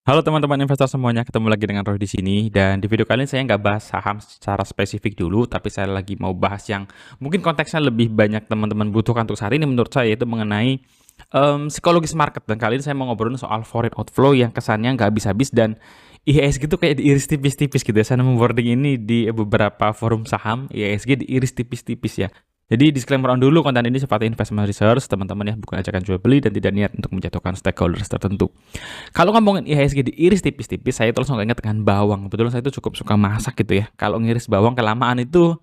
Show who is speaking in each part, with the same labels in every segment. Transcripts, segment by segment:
Speaker 1: Halo teman-teman investor semuanya, ketemu lagi dengan Roy di sini. Dan di video kali ini saya nggak bahas saham secara spesifik dulu, tapi saya lagi mau bahas yang mungkin konteksnya lebih banyak teman-teman butuhkan untuk saat ini menurut saya, yaitu mengenai psikologis market. Dan kali ini saya mau ngobrolin soal foreign outflow yang kesannya nggak habis-habis dan IHSG itu kayak diiris tipis-tipis gitu ya. Saya nemu wording ini di beberapa forum saham, IHSG diiris tipis-tipis ya. Jadi disclaimer on dulu, konten ini sifatnya investment research, teman-teman ya, bukan ajakan jual beli dan tidak niat untuk menjatuhkan stakeholders tertentu. Kalau ngomongin IHSG diiris tipis-tipis, saya terus nggak ingat dengan bawang. Kebetulan saya itu cukup suka masak gitu ya. Kalau ngiris bawang kelamaan itu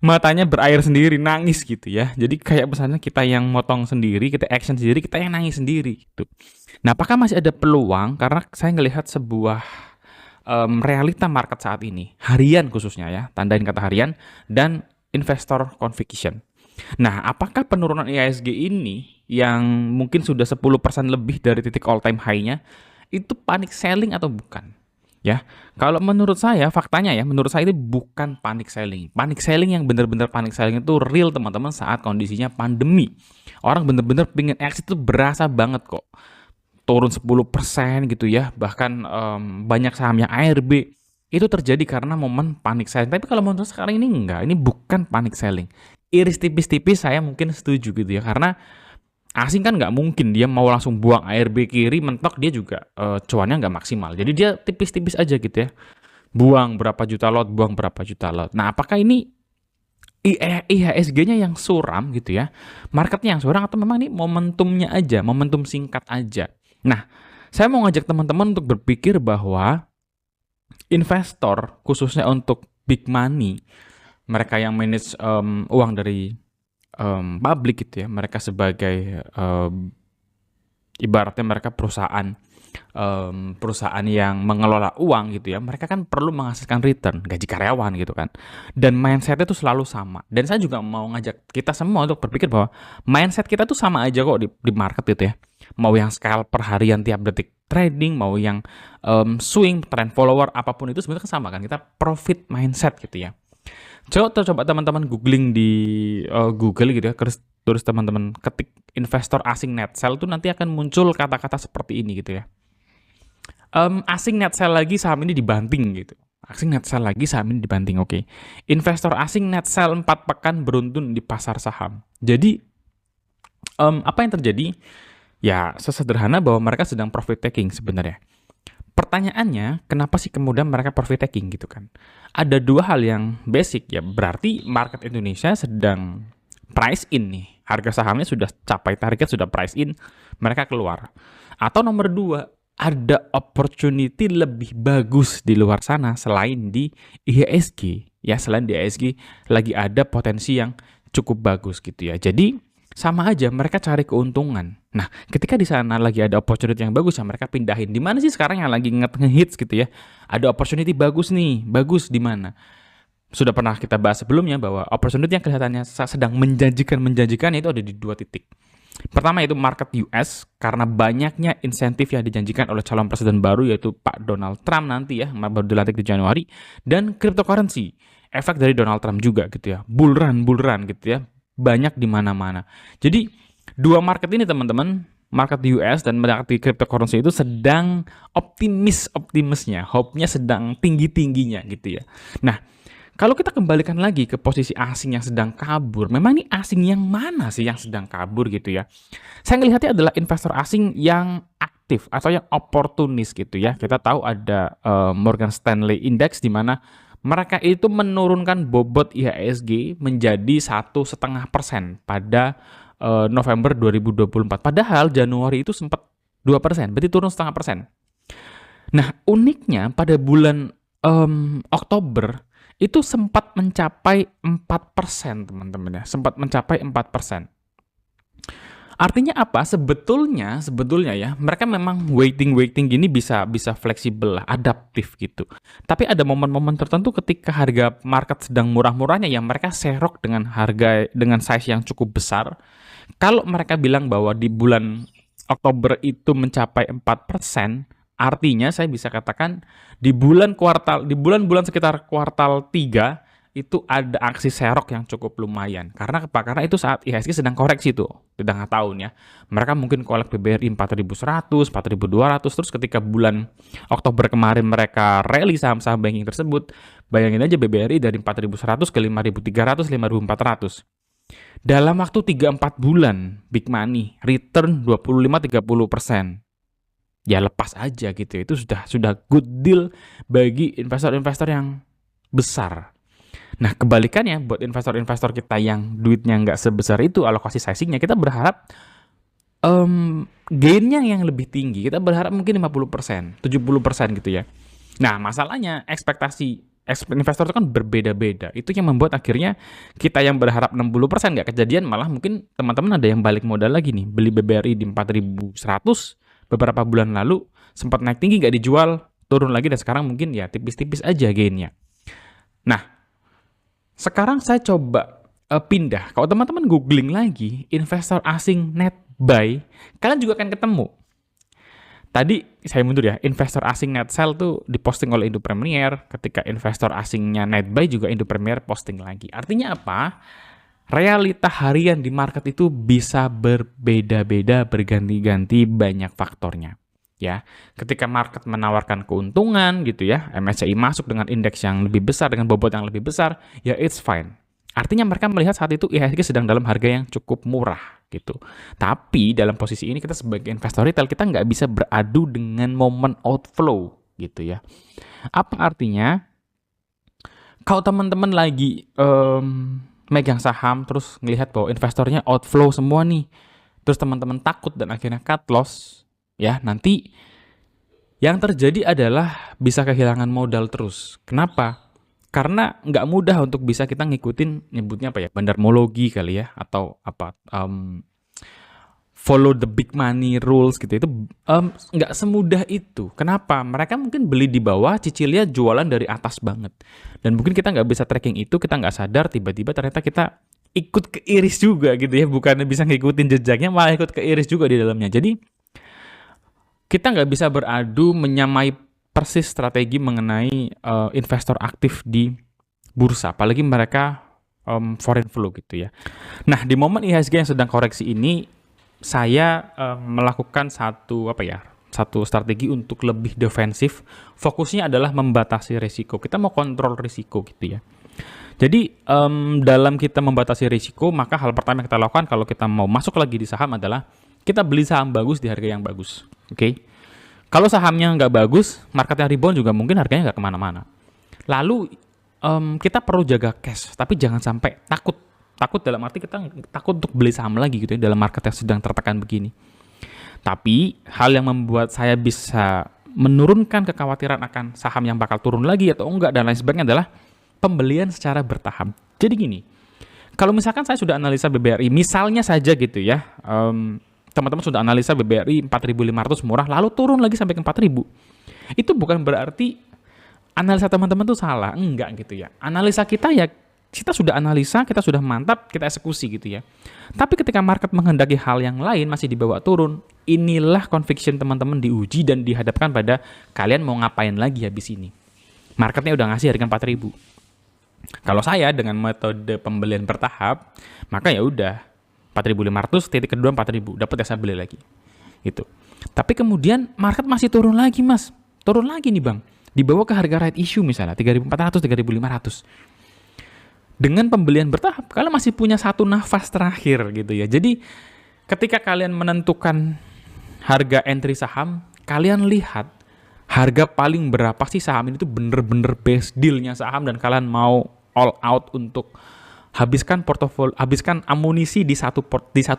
Speaker 1: matanya berair sendiri, nangis gitu ya. Jadi kayak misalnya kita yang motong sendiri, kita action sendiri, kita yang nangis sendiri gitu. Nah, apakah masih ada peluang? Karena saya ngelihat sebuah realita market saat ini, harian khususnya ya, tandain kata harian, dan investor conviction. Nah, apakah penurunan IHSG ini yang mungkin sudah 10% lebih dari titik all time high-nya itu panic selling atau bukan? Ya, kalau menurut saya, faktanya ya, menurut saya itu bukan panic selling. Panic selling yang benar-benar panic selling itu real teman-teman saat kondisinya pandemi. Orang benar-benar pingin exit itu berasa banget kok. Turun 10% gitu ya, bahkan banyak saham yang ARB itu terjadi karena momen panic selling. Tapi kalau menurut sekarang ini enggak, ini bukan panic selling. Iris tipis-tipis saya mungkin setuju gitu ya, karena asing kan nggak mungkin dia mau langsung buang ARB kiri mentok, dia juga cuannya nggak maksimal. Jadi dia tipis-tipis aja gitu ya. Buang berapa juta lot, buang berapa juta lot. Nah, apakah ini IHSG-nya yang suram gitu ya? Marketnya yang suram atau memang ini momentumnya aja, momentum singkat aja? Nah, saya mau ngajak teman-teman untuk berpikir bahwa investor khususnya untuk big money, mereka yang manage uang dari publik gitu ya, mereka sebagai ibaratnya mereka perusahaan yang mengelola uang gitu ya, mereka kan perlu menghasilkan return, gaji karyawan gitu kan. Dan mindsetnya tuh selalu sama. Dan saya juga mau ngajak kita semua untuk berpikir bahwa mindset kita tuh sama aja kok di market gitu ya. Mau yang scalper harian tiap detik trading, mau yang swing, trend follower, apapun itu sebenarnya kan sama kan. Kita profit mindset gitu ya. Coba teman-teman googling di Google gitu ya, terus teman-teman ketik investor asing net sell tuh nanti akan muncul kata-kata seperti ini gitu ya. Asing net sell lagi saham ini dibanting gitu. Asing net sell lagi saham ini dibanting, oke. Investor asing net sell 4 pekan beruntun di pasar saham. Jadi apa yang terjadi? Ya sesederhana bahwa mereka sedang profit taking sebenarnya. Pertanyaannya, kenapa sih kemudian mereka profit taking gitu kan? Ada dua hal yang basic ya, berarti market Indonesia sedang price in nih. Harga sahamnya sudah capai target, sudah price in, mereka keluar. Atau nomor dua, ada opportunity lebih bagus di luar sana selain di IHSG. Ya, selain di IHSG lagi ada potensi yang cukup bagus gitu ya. Jadi sama aja mereka cari keuntungan. Nah, ketika di sana lagi ada opportunity yang bagus ya mereka pindahin. Di mana sih sekarang yang lagi ngehits gitu ya? Ada opportunity bagus nih, bagus di mana? Sudah pernah kita bahas sebelumnya bahwa opportunity yang kelihatannya sedang menjanjikan itu ada di dua titik. Pertama itu market US, karena banyaknya insentif yang dijanjikan oleh calon presiden baru yaitu Pak Donald Trump nanti ya, baru dilantik di Januari, dan cryptocurrency, efek dari Donald Trump juga gitu ya, bull run gitu ya, banyak di mana-mana. Jadi dua market ini teman-teman, market di US dan market di cryptocurrency itu sedang optimisnya, hope-nya sedang tinggi-tingginya gitu ya. Nah, kalau kita kembalikan lagi ke posisi asing yang sedang kabur, memang ini asing yang mana sih yang sedang kabur gitu ya? Saya melihatnya adalah investor asing yang aktif atau yang oportunis gitu ya. Kita tahu ada Morgan Stanley Index di mana mereka itu menurunkan bobot IHSG menjadi 1,5% pada November 2024. Padahal Januari itu sempat 2%, berarti turun 0,5%. Nah, uniknya pada bulan Oktober itu sempat mencapai 4%, teman-teman ya. Sempat mencapai 4%. Artinya apa? Sebetulnya ya, mereka memang waiting gini bisa fleksibel lah, adaptif gitu. Tapi ada momen-momen tertentu ketika harga market sedang murah-murahnya yang mereka serok dengan harga dengan size yang cukup besar. Kalau mereka bilang bahwa di bulan Oktober itu mencapai 4%, artinya saya bisa katakan di bulan-bulan sekitar kuartal 3 itu ada aksi serok yang cukup lumayan. Karena apa? Karena itu saat IHSG sedang koreksi tuh di tengah tahun ya. Mereka mungkin kolek BBRI 4.100, 4.200, terus ketika bulan Oktober kemarin mereka rally saham-saham banking tersebut, bayangin aja BBRI dari 4.100 ke 5.300, 5.400. Dalam waktu 3-4 bulan, big money, return 25-30%. Ya lepas aja gitu. Itu sudah good deal bagi investor-investor yang besar. Nah, kebalikannya buat investor-investor kita yang duitnya nggak sebesar itu, alokasi sizingnya, kita berharap gainnya yang lebih tinggi. Kita berharap mungkin 50%, 70% gitu ya. Nah, masalahnya ekspektasi investor itu kan berbeda-beda. Itu yang membuat akhirnya kita yang berharap 60% nggak kejadian, malah mungkin teman-teman ada yang balik modal lagi nih. Beli BBRI di 4.100 beberapa bulan lalu, sempat naik tinggi nggak dijual, turun lagi, dan sekarang mungkin ya tipis-tipis aja gainnya. Nah, sekarang saya coba pindah. Kalau teman-teman googling lagi, investor asing net buy, kalian juga akan ketemu. Tadi saya mundur ya, investor asing net sell tuh diposting oleh Indo Premier, ketika investor asingnya net buy juga Indo Premier posting lagi. Artinya apa? Realita harian di market itu bisa berbeda-beda, berganti-ganti, banyak faktornya. Ya, ketika market menawarkan keuntungan gitu ya, MSCI masuk dengan indeks yang lebih besar, dengan bobot yang lebih besar, ya it's fine. Artinya mereka melihat saat itu IHSG sedang dalam harga yang cukup murah gitu. Tapi dalam posisi ini kita sebagai investor retail, kita nggak bisa beradu dengan momen outflow gitu ya. Apa artinya? Kalau teman-teman lagi megang saham terus ngelihat bahwa investornya outflow semua nih, terus teman-teman takut dan akhirnya cut loss, ya nanti yang terjadi adalah bisa kehilangan modal terus. Kenapa? Karena nggak mudah untuk bisa kita ngikutin, nyebutnya apa ya, bandarmologi kali ya, atau apa, follow the big money rules gitu. Itu nggak semudah itu. Kenapa? Mereka mungkin beli di bawah, cicilnya jualan dari atas banget. Dan mungkin kita nggak bisa tracking itu, kita nggak sadar, tiba-tiba ternyata kita ikut keiris juga gitu ya. Bukannya bisa ngikutin jejaknya, malah ikut keiris juga di dalamnya. Jadi kita nggak bisa beradu menyamai persis strategi mengenai investor aktif di bursa, apalagi mereka foreign flow gitu ya. Nah, di momen IHSG yang sedang koreksi ini, saya melakukan satu strategi untuk lebih defensif. Fokusnya adalah membatasi risiko. Kita mau kontrol risiko gitu ya. Jadi dalam kita membatasi risiko, maka hal pertama yang kita lakukan kalau kita mau masuk lagi di saham adalah kita beli saham bagus di harga yang bagus. Oke? Kalau sahamnya nggak bagus, marketnya rebound juga mungkin harganya nggak kemana-mana. Lalu kita perlu jaga cash, tapi jangan sampai takut. Takut dalam arti kita takut untuk beli saham lagi gitu ya dalam market yang sedang tertekan begini. Tapi hal yang membuat saya bisa menurunkan kekhawatiran akan saham yang bakal turun lagi atau enggak dan lain sebagainya adalah pembelian secara bertahap. Jadi gini, kalau misalkan saya sudah analisa BBRI, misalnya saja gitu ya, teman-teman sudah analisa BBRI 4.500 murah, lalu turun lagi sampai ke 4.000. Itu bukan berarti analisa teman-teman tuh salah, enggak gitu ya. Analisa kita ya, kita sudah analisa, kita sudah mantap, kita eksekusi gitu ya. Tapi ketika market menghendaki hal yang lain, masih dibawa turun, inilah conviction teman-teman diuji dan dihadapkan pada kalian mau ngapain lagi habis ini. Marketnya udah ngasih harga 4.000. Kalau saya dengan metode pembelian bertahap, maka ya udah 4.500, titik kedua 4.000, dapat ya saya beli lagi. Gitu. Tapi kemudian market masih turun lagi, Mas. Turun lagi nih, Bang. Dibawa ke harga right issue misalnya 3.400, 3.500. Dengan pembelian bertahap, kalian masih punya satu nafas terakhir gitu ya. Jadi ketika kalian menentukan harga entry saham, kalian lihat harga paling berapa sih saham ini tuh bener-bener best deal-nya saham dan kalian mau all out untuk habiskan portofolio, habiskan amunisi di satu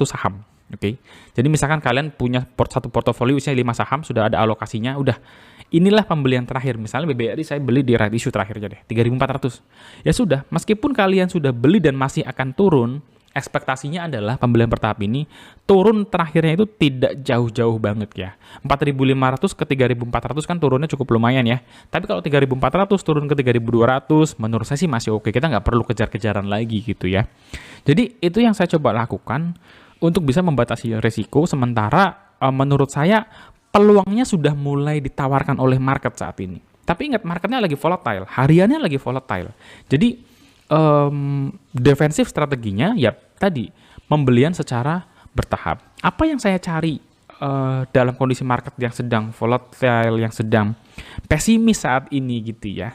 Speaker 1: saham. Oke. Jadi misalkan kalian punya satu portofolio isinya 5 saham, sudah ada alokasinya, udah inilah pembelian terakhir. Misalnya BBRI saya beli di right issue terakhir aja deh, 3.400. Ya sudah, meskipun kalian sudah beli dan masih akan turun, ekspektasinya adalah pembelian bertahap ini turun terakhirnya itu tidak jauh-jauh banget ya. 4.500 ke 3.400 kan turunnya cukup lumayan ya. Tapi kalau 3.400 turun ke 3.200, menurut saya sih masih oke. Kita nggak perlu kejar-kejaran lagi gitu ya. Jadi itu yang saya coba lakukan untuk bisa membatasi risiko, sementara menurut saya peluangnya sudah mulai ditawarkan oleh market saat ini. Tapi ingat, marketnya lagi volatile, hariannya lagi volatile. Jadi defensif strateginya ya tadi pembelian secara bertahap. Apa yang saya cari dalam kondisi market yang sedang volatile, yang sedang pesimis saat ini gitu ya.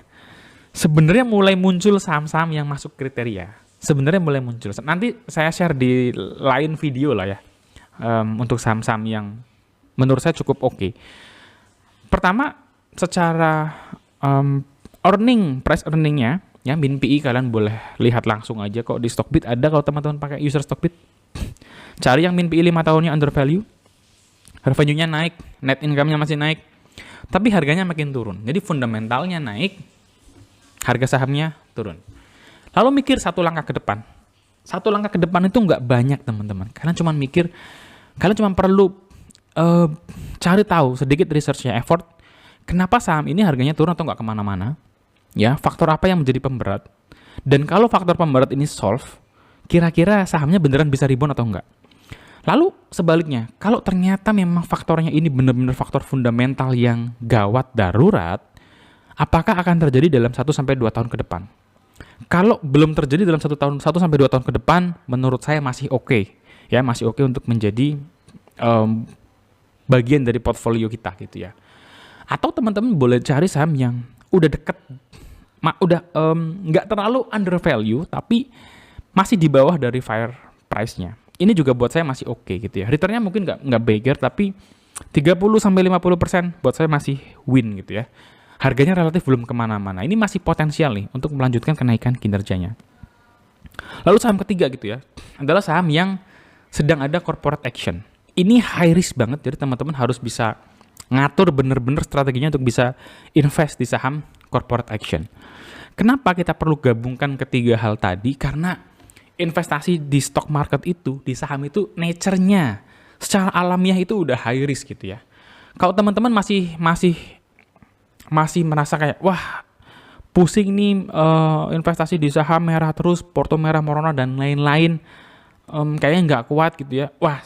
Speaker 1: Sebenarnya mulai muncul saham-saham yang masuk kriteria. Sebenarnya mulai muncul. Nanti saya share di lain video lah ya. Untuk saham-saham yang menurut saya cukup oke. Pertama, secara price earningnya, ya min PE kalian boleh lihat langsung aja kok di Stockbit ada kalau teman-teman pakai user Stockbit. Cari yang min PE 5 tahunnya under value. Revenue-nya naik, net income-nya masih naik, tapi harganya makin turun. Jadi fundamentalnya naik, harga sahamnya turun. Lalu mikir satu langkah ke depan. Satu langkah ke depan itu nggak banyak teman-teman. Kalian cuma mikir, kalian cuma perlu cari tahu sedikit research-nya, effort. Kenapa saham ini harganya turun atau nggak kemana-mana? Ya, faktor apa yang menjadi pemberat? Dan kalau faktor pemberat ini solve, kira-kira sahamnya beneran bisa rebound atau enggak? Lalu sebaliknya, kalau ternyata memang faktornya ini benar-benar faktor fundamental yang gawat darurat, apakah akan terjadi dalam 1-2 tahun ke depan? Kalau belum terjadi dalam 1-2 tahun ke depan, menurut saya masih oke. Ya, masih oke untuk menjadi bagian dari portfolio kita gitu ya. Atau teman-teman boleh cari saham yang udah deket, udah nggak terlalu under value, tapi masih di bawah dari fair price-nya. Ini juga buat saya masih oke gitu ya. Returnnya mungkin nggak beggar, tapi 30-50% buat saya masih win gitu ya. Harganya relatif belum kemana-mana. Ini masih potensial nih untuk melanjutkan kenaikan kinerjanya. Lalu saham ketiga gitu ya, adalah saham yang sedang ada corporate action. Ini high risk banget, jadi teman-teman harus bisa ngatur bener-bener strateginya untuk bisa invest di saham corporate action. Kenapa kita perlu gabungkan ketiga hal tadi? Karena investasi di stock market itu, di saham itu nature-nya secara alamiah itu udah high risk gitu ya. Kalau teman-teman masih merasa kayak wah pusing nih investasi di saham merah terus, Porto Merah Morona dan lain-lain, kayaknya nggak kuat gitu ya. Wah,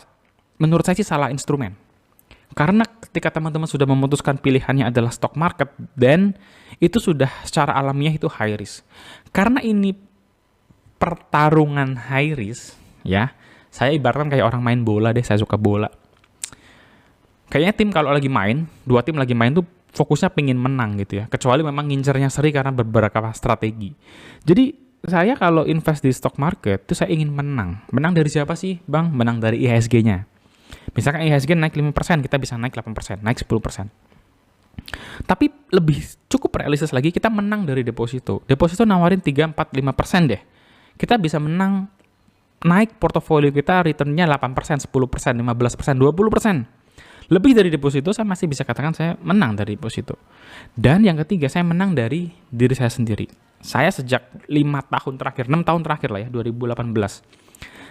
Speaker 1: menurut saya sih salah instrumen. Karena ketika teman-teman sudah memutuskan pilihannya adalah stock market, dan itu sudah secara alamiah itu high risk. Karena ini pertarungan high risk, ya. Saya ibaratkan kayak orang main bola deh, saya suka bola. Kayaknya tim kalau lagi main, dua tim lagi main tuh fokusnya pengen menang gitu ya. Kecuali memang ngincernya seri karena beberapa strategi. Jadi saya kalau invest di stock market itu saya ingin menang. Menang dari siapa sih, Bang? Menang dari IHSG-nya. Misalkan IHSG naik 5%, kita bisa naik 8%, naik 10%. Tapi lebih cukup realistis lagi, kita menang dari deposito. Deposito nawarin 3, 4, 5% deh. Kita bisa menang, naik portofolio kita returnnya 8%, 10%, 15%, 20%. Lebih dari deposito, saya masih bisa katakan saya menang dari deposito. Dan yang ketiga, saya menang dari diri saya sendiri. Saya sejak 5 tahun terakhir, 6 tahun terakhir lah ya, 2018.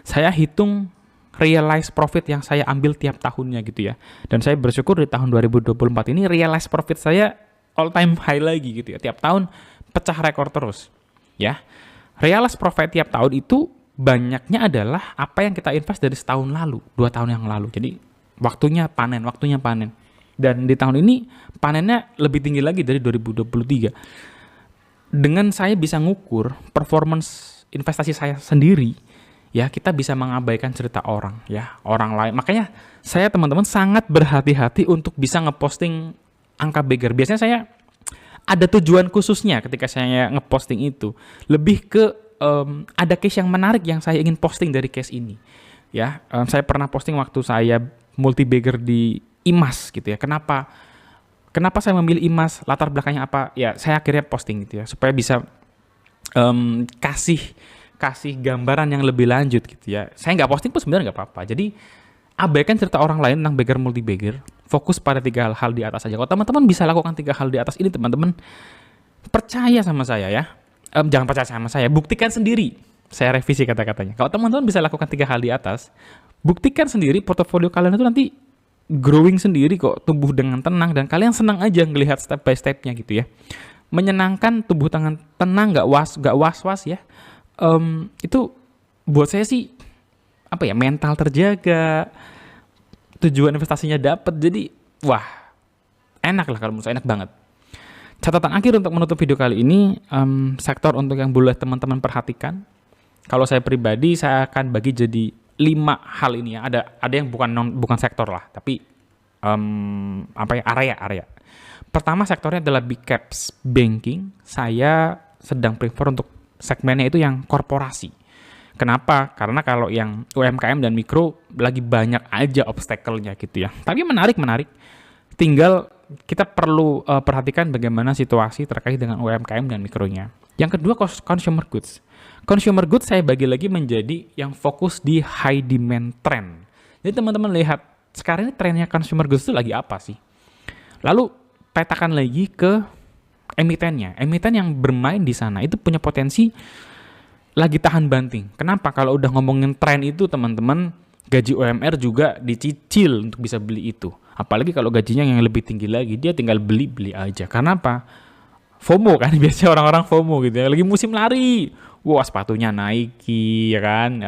Speaker 1: Saya hitung realized profit yang saya ambil tiap tahunnya gitu ya. Dan saya bersyukur di tahun 2024 ini realized profit saya all time high lagi gitu ya. Tiap tahun pecah rekor terus. Ya. Realized profit tiap tahun itu banyaknya adalah apa yang kita invest dari setahun lalu, 2 tahun yang lalu. Jadi waktunya panen. Dan di tahun ini panennya lebih tinggi lagi dari 2023. Dengan saya bisa ngukur performance investasi saya sendiri, ya kita bisa mengabaikan cerita orang, ya orang lain. Makanya saya teman-teman sangat berhati-hati untuk bisa ngeposting angka beggar. Biasanya saya ada tujuan khususnya ketika saya ngeposting itu. Lebih ke ada case yang menarik yang saya ingin posting dari case ini. Ya, saya pernah posting waktu saya multi bagger di IMAS gitu ya. Kenapa saya memilih IMAS? Latar belakangnya apa? Ya, saya akhirnya posting gitu ya supaya bisa kasih gambaran yang lebih lanjut gitu ya. Saya nggak posting pun sebenarnya nggak apa-apa. Jadi abaikan cerita orang lain tentang beggar multi bagger. Fokus pada 3 hal di atas saja. Kalau teman-teman bisa lakukan 3 hal di atas ini, teman-teman percaya sama saya ya. Jangan percaya sama saya, buktikan sendiri. Saya revisi kata-katanya. Kalau teman-teman bisa lakukan 3 hal di atas, buktikan sendiri portofolio kalian itu nanti growing sendiri kok, tumbuh dengan tenang, dan kalian senang aja ngelihat step by step-nya gitu ya. Menyenangkan, tumbuh tenang, nggak was-was ya. Itu buat saya sih apa ya, mental terjaga, tujuan investasinya dapat, jadi wah enak lah kalau menurut saya, enak banget. Catatan akhir untuk menutup video kali ini, sektor untuk yang boleh teman-teman perhatikan. Kalau saya pribadi, saya akan bagi jadi 5 hal ini ya. Ada yang bukan sektor lah, tapi area. Pertama sektornya adalah big caps banking. Saya sedang prefer untuk segmennya itu yang korporasi. Kenapa? Karena kalau yang UMKM dan mikro lagi banyak aja obstacle-nya gitu ya. Tapi menarik. Tinggal kita perlu perhatikan bagaimana situasi terkait dengan UMKM dan mikronya. Yang kedua, consumer goods. Consumer goods saya bagi lagi menjadi yang fokus di high demand trend. Jadi teman-teman lihat, sekarang ini trennya consumer goods itu lagi apa sih? Lalu petakan lagi ke emitennya. Emiten yang bermain di sana itu punya potensi lagi tahan banting. Kenapa? Kalau udah ngomongin tren itu teman-teman, gaji UMR juga dicicil untuk bisa beli itu. Apalagi kalau gajinya yang lebih tinggi lagi, dia tinggal beli aja. Karena apa? FOMO kan, biasanya orang-orang FOMO gitu ya. Lagi musim lari, wah sepatunya Nike, ya kan,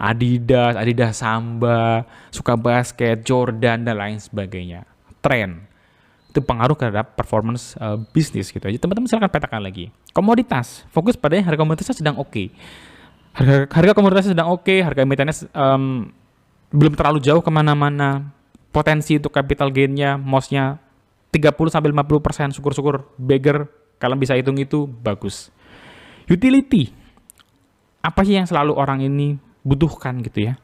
Speaker 1: Adidas Samba, suka basket, Jordan, dan lain sebagainya. Tren. Itu pengaruh terhadap performance bisnis gitu aja. Teman-teman silakan petakan lagi. Komoditas, fokus pada harga komoditasnya sedang oke. Harga komoditasnya sedang oke, harga emitennya belum terlalu jauh kemana-mana. Potensi untuk capital gain-nya, MOS-nya 30-50%, syukur-syukur beggar, kalian bisa hitung itu, bagus. Utility, apa sih yang selalu orang ini butuhkan gitu ya.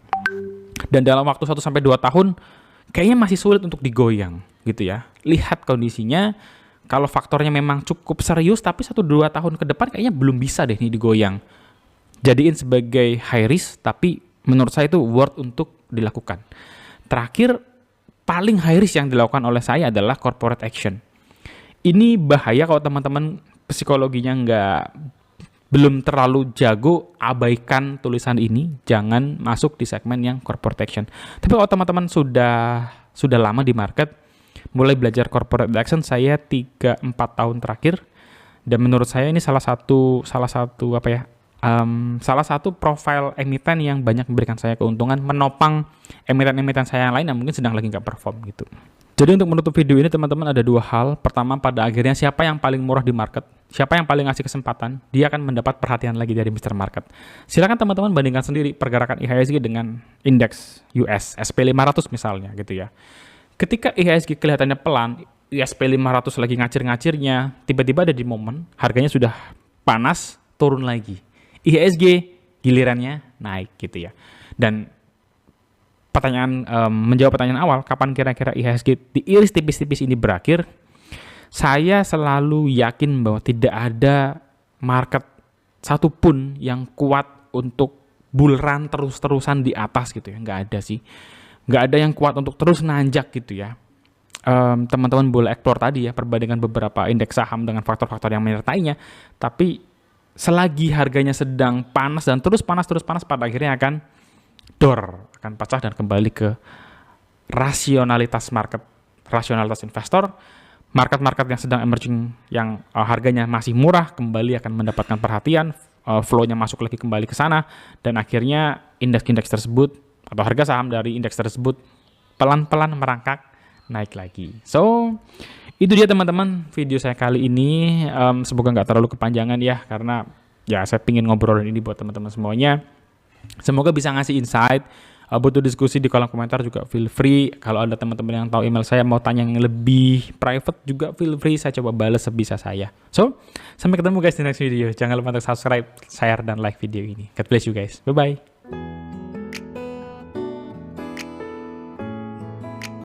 Speaker 1: Dan dalam waktu 1-2 tahun, kayaknya masih sulit untuk digoyang gitu ya. Lihat kondisinya, kalau faktornya memang cukup serius, tapi 1-2 tahun ke depan kayaknya belum bisa deh nih digoyang. Jadiin sebagai high risk, tapi menurut saya itu worth untuk dilakukan. Terakhir, paling high risk yang dilakukan oleh saya adalah corporate action. Ini bahaya kalau teman-teman psikologinya belum terlalu jago, abaikan tulisan ini, jangan masuk di segmen yang corporate action. Tapi kalau teman-teman sudah lama di market, mulai belajar corporate action saya 3-4 tahun terakhir, dan menurut saya ini salah satu profil emiten yang banyak memberikan saya keuntungan, menopang emiten-emiten saya yang lain yang mungkin sedang lagi nggak perform gitu. Jadi untuk menutup video ini teman-teman ada 2 hal. Pertama, pada akhirnya siapa yang paling murah di market, siapa yang paling ngasih kesempatan, dia akan mendapat perhatian lagi dari Mr. Market. Silakan teman-teman bandingkan sendiri pergerakan IHSG dengan indeks US, SP500 misalnya gitu ya. Ketika IHSG kelihatannya pelan, SP500 lagi ngacir-ngacirnya, tiba-tiba ada di momen harganya sudah panas, turun lagi. IHSG gilirannya naik gitu ya. Dan menjawab pertanyaan awal, kapan kira-kira IHSG diiris tipis-tipis ini berakhir? Saya selalu yakin bahwa tidak ada market satupun yang kuat untuk bull run terus-terusan di atas gitu ya. Nggak ada sih. Nggak ada yang kuat untuk terus nanjak gitu ya. Teman-teman boleh explore tadi ya, perbandingan beberapa indeks saham dengan faktor-faktor yang menyertainya. Tapi selagi harganya sedang panas dan terus panas, pada akhirnya akan pecah dan kembali ke rasionalitas market, rasionalitas investor. Market-market yang sedang emerging, yang harganya masih murah, kembali akan mendapatkan perhatian, flow-nya masuk lagi kembali ke sana, dan akhirnya indeks-indeks tersebut, atau harga saham dari indeks tersebut, pelan-pelan merangkak, naik lagi. So, itu dia teman-teman video saya kali ini. Semoga nggak terlalu kepanjangan ya, karena ya saya pingin ngobrolin ini buat teman-teman semuanya. Semoga bisa ngasih insight. Butuh diskusi di kolom komentar juga feel free. Kalau ada teman-teman yang tahu email saya mau tanya yang lebih private juga feel free. Saya coba balas sebisa saya. So, sampai ketemu guys di next video. Jangan lupa untuk subscribe, share, dan like video ini. God bless you guys. Bye-bye.